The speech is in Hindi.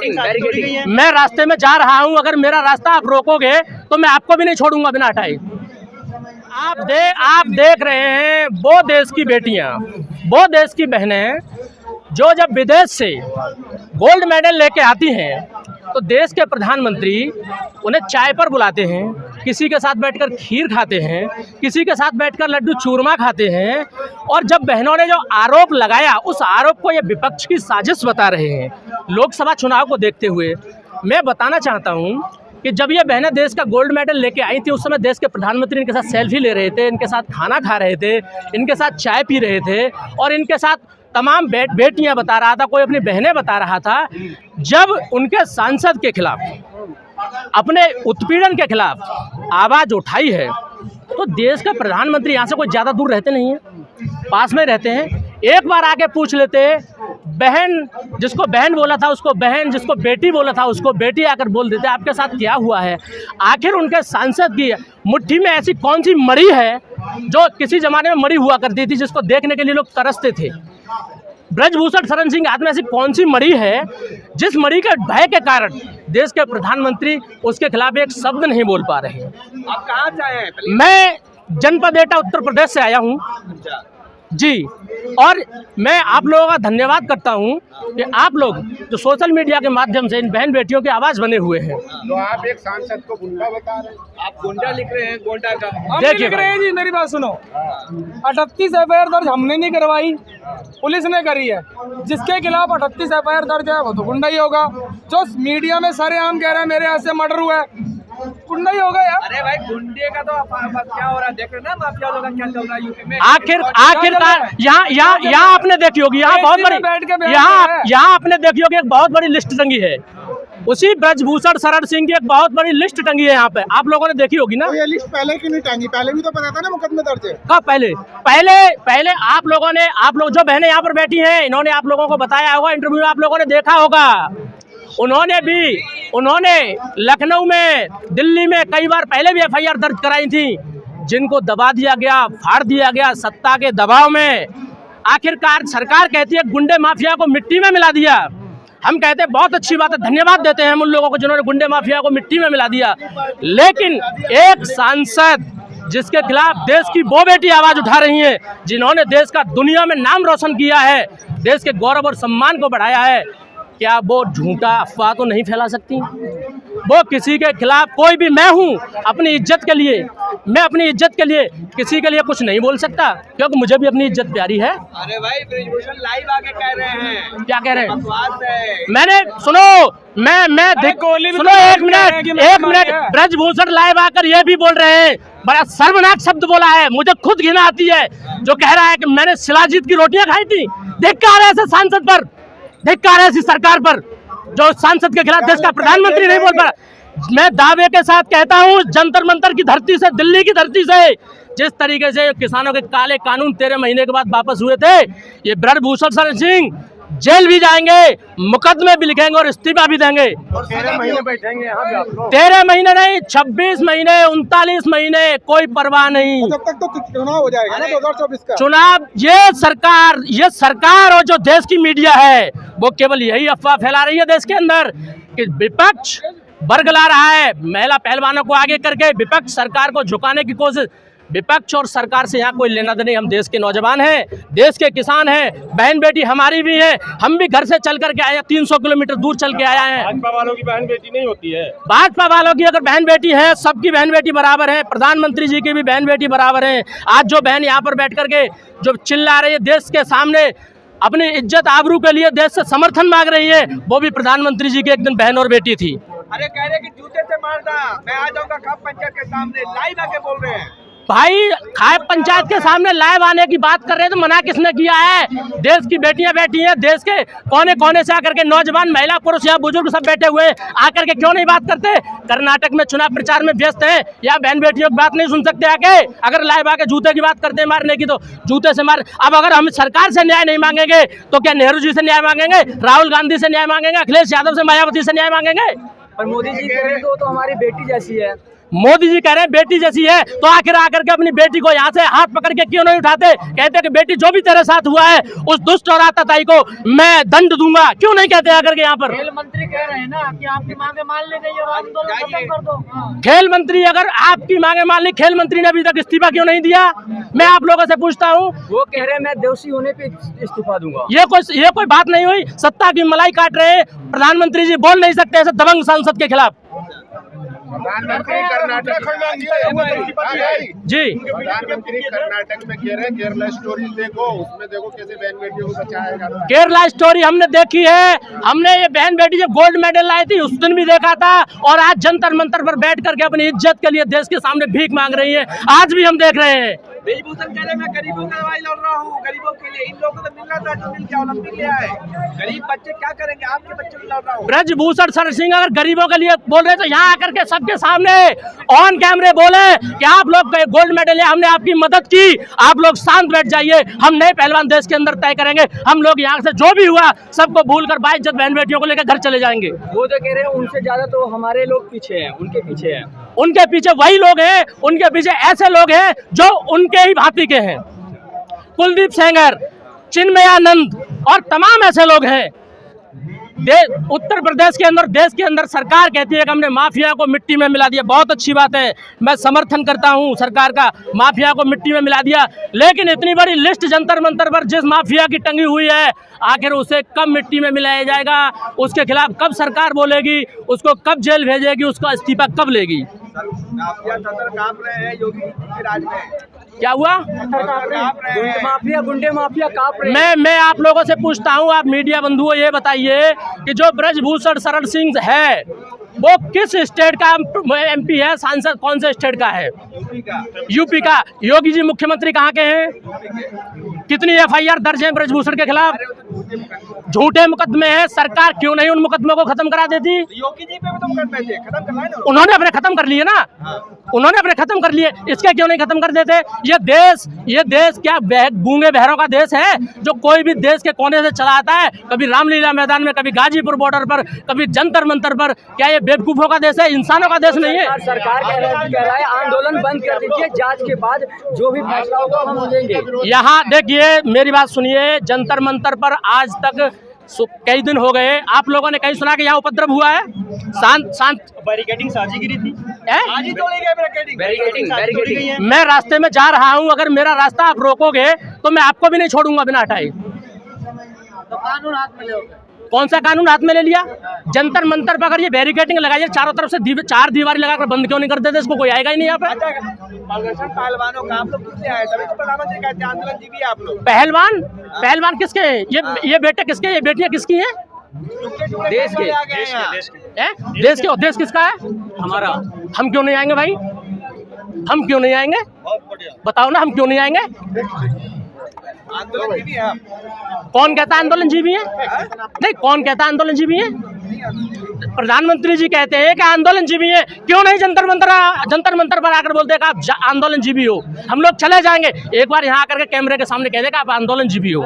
मैं रास्ते में जा रहा हूँ, अगर मेरा रास्ता आप रोकोगे तो मैं आपको भी नहीं छोड़ूंगा बिना हटाए। आप देख रहे हैं वो देश की बेटियां, वो देश की बहनें जो जब विदेश से गोल्ड मेडल लेके आती हैं तो देश के प्रधानमंत्री उन्हें चाय पर बुलाते हैं, किसी के साथ बैठकर खीर खाते हैं, किसी के साथ बैठकर लड्डू चूरमा खाते हैं। और जब बहनों ने जो आरोप लगाया उस आरोप को ये विपक्ष की साजिश बता रहे हैं। लोकसभा चुनाव को देखते हुए मैं बताना चाहता हूँ कि जब ये बहनें देश का गोल्ड मेडल लेके आई थी उस समय देश के प्रधानमंत्री इनके साथ सेल्फी ले रहे थे, इनके साथ खाना खा रहे थे, इनके साथ चाय पी रहे थे और इनके साथ तमाम बेटियां बता रहा था, कोई अपनी बहनें बता रहा था। जब उनके सांसद के खिलाफ, अपने उत्पीड़न के खिलाफ आवाज़ उठाई है तो देश का प्रधानमंत्री यहाँ से कोई ज़्यादा दूर रहते नहीं हैं, पास में रहते हैं। एक बार आके पूछ लेते, बहन जिसको बहन बोला था उसको बहन, जिसको बेटी बोला था उसको बेटी आकर बोल देते आपके साथ क्या हुआ है। आखिर उनके सांसद की मुट्ठी में ऐसी कौन सी मड़ी है जो किसी ज़माने में मड़ी हुआ करती थी जिसको देखने के लिए लोग तरसते थे। ब्रजभूषण शरण सिंह हाथ में ऐसी कौन सी मड़ी है जिस मड़ी के भय के कारण देश के प्रधानमंत्री उसके खिलाफ एक शब्द नहीं बोल पा रहे हैं। आप कहाँ से आए हैं? मैं जनपद एटा उत्तर प्रदेश से आया हूँ जी, और मैं आप लोगों का धन्यवाद करता हूं कि आप लोग जो सोशल मीडिया के माध्यम से इन बहन बेटियों की आवाज़ बने हुए हैं। तो आप एक सांसद को गुंडा बता रहे हैं, आप गुंडा लिख रहे हैं, गुंडा का हम नहीं लिख रहे हैं जी, मेरी बात सुनो। 38 एफआईआर दर्ज हमने नहीं करवाई, पुलिस ने करी है। जिसके खिलाफ 38 एफआईआर दर्ज है वो तो गुंडा ही होगा। जो मीडिया में सरेआम कह रहा है मेरे यहाँ से मर्डर हुआ है, गुंडा ही होगा यार। अरे भाई गुंडे का तो क्या हो रहा है देख रहे ना, माफिया लोग क्या चल रहा है यूपी में। आखिरकार यहाँ आपने देखी होगी, यहाँ बहुत बड़ी यहाँ आपने देखी होगी एक बहुत बड़ी लिस्ट टंगी है, उसी ब्रजभूषण शरण सिंह की एक बहुत बड़ी लिस्ट टंगी है यहाँ पे, आप लोगों ने देखी होगी ना। तो ये लिस्ट पहले क्यों नहीं टांगी? पहले भी तो पता था ना मुकदमे दर्ज है। कब? पहले आप लोग जो बहनें यहाँ पर बैठी हैं इन्होंने आप लोगों को बताया होगा, इंटरव्यू आप लोगों ने देखा होगा। उन्होंने लखनऊ में, दिल्ली में कई बार पहले भी एफआईआर दर्ज कराई थी, जिनको दबा दिया गया, फाड़ दिया गया सत्ता के दबाव में। आखिरकार सरकार कहती है गुंडे माफिया को मिट्टी में मिला दिया। हम कहते हैं बहुत अच्छी बात है, धन्यवाद देते हैं हम उन लोगों को जिन्होंने गुंडे माफिया को मिट्टी में मिला दिया। लेकिन एक सांसद जिसके खिलाफ देश की वो बेटी आवाज उठा रही है, जिन्होंने देश का दुनिया में नाम रोशन किया है, देश के गौरव और सम्मान को बढ़ाया है, क्या वो झूठा अफवाह तो नहीं फैला सकती? वो किसी के खिलाफ, कोई भी, मैं हूँ अपनी इज्जत के लिए, मैं अपनी इज्जत के लिए किसी के लिए कुछ नहीं बोल सकता क्योंकि मुझे भी अपनी इज्जत प्यारी है। अरे भाई ब्रजभूषण लाइव आके कह रहे हैं। क्या कह रहे हैं? बकवास है। मैंने सुनो, सुनो एक मिनट, ब्रजभूषण लाइव आकर ये भी बोल रहे हैं, बड़ा सर्वनाक शब्द बोला है, मुझे खुद घृणा आती है, जो कह रहा है कि मैंने शिलाजीत की रोटियां खाई थी। धिक्कार है ऐसे सांसद पर, धिक्कार है ऐसी सरकार पर जो सांसद के खिलाफ देश का प्रधानमंत्री नहीं बोल पा। मैं दावे के साथ कहता हूं, जंतर मंतर की धरती से, दिल्ली की धरती से जिस तरीके से किसानों के काले कानून 13 महीने के बाद वापस हुए थे, ये ब्रजभूषण शरण सिंह जेल भी जाएंगे, मुकदमे भी लिखेंगे और इस्तीफा भी देंगे। 13 महीने बैठेंगे यहाँ पे आप लोग? 13 महीने नहीं, 26 महीने, 39 महीने, कोई परवाह नहीं। तब तक तो चुनाव हो जाएगा ना 2024 का। चुनाव, ये सरकार और जो देश की मीडिया है वो केवल यही अफवाह फैला रही है देश के अंदर कि विपक्ष बरगला रहा है, महिला पहलवानों को आगे करके विपक्ष सरकार को झुकाने की कोशिश। विपक्ष और सरकार से यहाँ कोई लेना देना नहीं, हम देश के नौजवान हैं, देश के किसान हैं, बहन बेटी हमारी भी है, हम भी घर से चल करके आए हैं, 300 किलोमीटर दूर चल के आया है। भाजपा वालों की बहन बेटी नहीं होती है? भाजपा वालों की अगर बहन बेटी है, सबकी बहन बेटी बराबर है, प्रधानमंत्री जी की भी बहन बेटी बराबर है। आज जो बहन यहाँ पर बैठ करके जो चिल्ला रही है, देश के सामने अपनी इज्जत आबरू के लिए देश से समर्थन मांग रही है, वो भी प्रधानमंत्री जी की एक दिन बहन और बेटी थी। अरे कह रहे कि जूते से मारना, मैं आ जाऊंगा खाप पंचायत के सामने, लाइव आके बोल रहे हैं। भाई खाप पंचायत के सामने लाइव आने की बात कर रहे हैं तो मना किसने किया है? देश की बेटियां बैठी हैं, देश के कोने कोने से आकर के नौजवान, महिला, पुरुष या बुजुर्ग सब बैठे हुए हैं, आकर के क्यों नहीं बात करते? कर्नाटक में चुनाव प्रचार में व्यस्त हैं, या बहन बेटियों की बात नहीं सुन सकते आके? अगर लाइव आके जूते की बात करते हैं मारने की तो जूते से मार। अब अगर हम सरकार से न्याय नहीं मांगेंगे तो क्या नेहरू जी से न्याय मांगेंगे, राहुल गांधी से न्याय मांगेंगे, अखिलेश यादव से, मायावती से न्याय मांगेंगे? और मोदी जी कह रहे तो हमारी बेटी जैसी है। मोदी जी कह रहे हैं बेटी जैसी है, तो आखिर आकर के अपनी बेटी को यहाँ से हाथ पकड़ के क्यों नहीं उठाते? कहते हैं कि बेटी जो भी तेरे साथ हुआ है उस दुष्ट और आतताई को मैं दंड दूंगा, क्यों नहीं कहते आकर के यहाँ पर? खेल मंत्री कह रहे हैं ना कि आपकी मांगे मान ली गई और आंदोलन खत्म कर दो। खेल मंत्री अगर आपकी मांगे मान ली, खेल मंत्री ने अभी तक इस्तीफा क्यों नहीं दिया? मैं आप लोगों से पूछता हूँ। वो कह रहे हैं मैं दोषी होने पे इस्तीफा दूंगा। ये कोई बात नहीं हुई। सत्ता की मलाई काट रहे हैं प्रधानमंत्री जी, बोल नहीं सकते ऐसे दबंग सांसद के खिलाफ। प्रधानमंत्री कर्नाटक जी, प्रधानमंत्री कर्नाटक में कह रहे हैं केरला स्टोरी देखो, उसमें देखो कैसे बहन बेटियों को बचाया। केरला स्टोरी हमने देखी है। हमने ये बहन बेटी जब गोल्ड मेडल लाई थी उस दिन भी देखा था, और आज जंतर मंतर पर बैठ करके अपनी इज्जत के लिए देश के सामने भीख मांग रही है, आज भी हम देख रहे हैं। ब्रिजभूषण कह रहे मैं गरीबों की लड़ाई लड़ रहा हूँ, गरीबों के लिए। इन लोगों को तो मिलना था जो मिल के ओलंपिक ले आए। गरीब बच्चे क्या करेंगे? आपके बच्चों के लिए लड़ रहा हूँ। ब्रजभूषण शरण सिंह अगर गरीबों के लिए बोल रहे तो यहाँ आकर के सबके सामने ऑन कैमरे बोले कि आप लोग गोल्ड मेडल है, हमने आपकी मदद की, आप लोग शांत बैठ जाइए, हम नए पहलवान देश के अंदर तय करेंगे, हम लोग यहाँ से जो भी हुआ सबको भूल कर बाइज्जत बहन बेटियों को लेकर घर चले जाएंगे। वो तो कह रहे हैं उनसे ज्यादा तो हमारे लोग पीछे हैं, उनके पीछे हैं। उनके पीछे वही लोग हैं, उनके पीछे ऐसे लोग हैं जो उनके ही भांति के हैं। कुलदीप सेंगर, चिन्मयानंद और तमाम ऐसे लोग हैं। उत्तर प्रदेश के अंदर, देश के अंदर सरकार कहती है कि हमने माफिया को मिट्टी में मिला दिया। बहुत अच्छी बात है, मैं समर्थन करता हूं सरकार का, माफिया को मिट्टी में मिला दिया। लेकिन इतनी बड़ी लिस्ट जंतर मंतर पर जिस माफिया की टंगी हुई है, आखिर उसे कब मिट्टी में मिलाया जाएगा? उसके खिलाफ कब सरकार बोलेगी? उसको कब जेल भेजेगी? उसका इस्तीफा कब लेगी? माफिया सदर कांप रहे हैं योगी के राज में। क्या हुआ? माफिया, गुंडे माफिया कांप रहे हैं। मैं आप लोगों से पूछता हूं, आप मीडिया बंधुओं ये बताइए कि जो ब्रजभूषण शरण सिंह है वो किस स्टेट का एमपी है? सांसद कौन से स्टेट का है? यूपी का। योगी जी मुख्यमंत्री कहाँ के हैं? कितनी एफआईआर दर्ज है ब्रजभूषण के खिलाफ? झूठे मुकदमे हैं। सरकार क्यों नहीं उन मुकदमों को खत्म करा देती? योगी जी पे भी तुम कर थे, खत्म करवाए ना। उन्होंने अपने खत्म कर लिए ना, उन्होंने अपने खत्म कर लिए, इसके क्यों नहीं खत्म कर देते? ये देश क्या गूंगे बहरों का देश है जो कोई भी देश के कोने से चला आता है? कभी रामलीला मैदान में, कभी गाजीपुर बॉर्डर पर, कभी जंतर मंतर पर। क्या ये बेवकूफों का देश है? इंसानों का देश नहीं है। सरकार कह रहा है आंदोलन बंद कर दीजिए, जांच के बाद जो भी फैसला होगा हम लेंगे। यहाँ देखिए, मेरी बात सुनिए, जंतर मंतर पर आज तक कई दिन हो गए, आप लोगों ने कहीं सुना कि यहाँ उपद्रव हुआ है? शांत बैरिकेडिंग साझीगिरी थी, है? आज ही तोड़ी गई बैरिकेडिंग। मैं रास्ते में जा रहा हूँ, अगर मेरा रास्ता आप रोकोगे तो मैं आपको भी नहीं छोड़ूंगा बिना हटाए। तो कानून हाथ में ले। कौन सा कानून हाथ में ले लिया? जंतर मंतर पर अगर ये बैरिकेडिंग लगाइए, चारों तरफ से चार दीवारी लगाकर बंद क्यों नहीं कर देते? इसको कोई आएगा ही नहीं यहाँ पे। पहलवानों का आप लोग किससे आए? तभी तो प्रधानमंत्री कहते हैं आंदोलन जीवी आप लोग। पहलवान किसके हैं? ये बेटे किसके? ये बेटियां किसकी हैं? देश के। देश किसका है? हमारा। हम क्यों नहीं आएंगे भाई? हम क्यों नहीं आएंगे? बताओ ना, हम क्यों नहीं आएंगे? आंदोलन जीवी है। कौन कहता है आंदोलन जीवी है? नहीं, कौन कहता है आंदोलन जीवी है? प्रधानमंत्री जी कहते हैं कि आंदोलन जीवी है। क्यों नहीं जंतर मंतर पर आकर बोलते हैं कि आप आंदोलन जीवी हो? हम लोग चले जाएंगे। एक बार यहाँ आकर के कैमरे के सामने कह देगा आप आंदोलन जीवी हो।